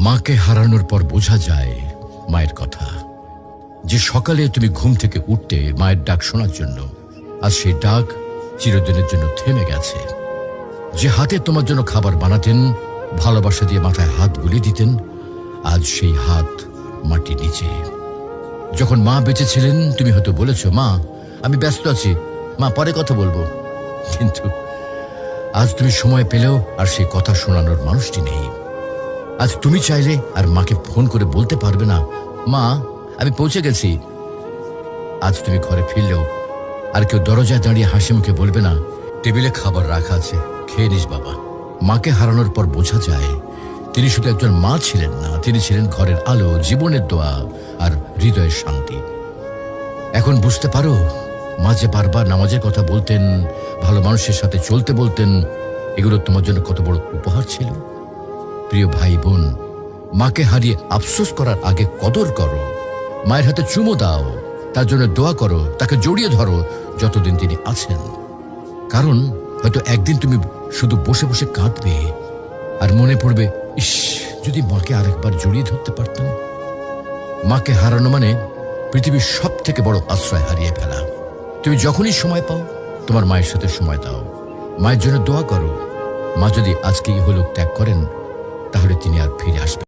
মাকে হারানোর পর বোঝা যায় মায়ের কথা। যে সকালে তুমি ঘুম থেকে উঠতে মায়ের ডাক শোনার জন্য, আজ সেই ডাক চিরদিনের জন্য থেমে গেছে। যে হাতে তোমার জন্য খাবার বানাতেন, ভালোবাসা দিয়ে মাথায় হাত বুলিয়ে দিতেন, আজ সেই হাত মাটির নিচে। যখন মা বেঁচে ছিলেন তুমি হয়তো বলেছ, মা আমি ব্যস্ত আছি, মা পরে কথা বলবো। কিন্তু আজ তুমি সময় পেলেও আর সেই কথা শোনানোর মানুষটি নেই। আজ তুমি চাইলে আর মাকে ফোন করে বলতে পারবে না, মা আমি পৌঁছে গেছি। আজ তুমি ঘরে ফিরলেও আর কেউ দরজায় দাঁড়িয়ে হাসি মুখে বলবে না, টেবিলে খাবার রাখা আছে, খেয়ে নিস বাবা। মাকে হারানোর পর বোঝা যায় তিনি শুধু একজন মা ছিলেন না, তিনি ছিলেন ঘরের আলো, জীবনের দোয়া আর হৃদয়ের শান্তি। এখন বুঝতে পারো মা যে বারবার নামাজের কথা বলতেন, ভালো মানুষের সাথে চলতে বলতেন, এগুলো তোমার জন্য কত বড় উপহার ছিল। প্রিয় ভাই বোন, মাকে হারিয়ে আফসোস করার আগে কদর করো। মায়ের হাতে চুমো দাও, তার জন্য দোয়া করো, তাকে জড়িয়ে ধরো যতদিন তিনি আছেন। কারণ হয়তো একদিন তুমি শুধু বসে বসে কাঁদবে আর মনে পড়বে, ইস যদি মাকে আরেকবার জড়িয়ে ধরতে পারতাম। মাকে হারানো মানে পৃথিবীর সব থেকে বড় আশ্রয় হারিয়ে ফেলা। তুমি যখনই সময় পাও তোমার মায়ের সাথে সময় দাও, মায়ের জন্য দোয়া করো। মা যদি আজকে ইহলোক ত্যাগ করেন তাহলে তিনি আর ফিরে আসবেন।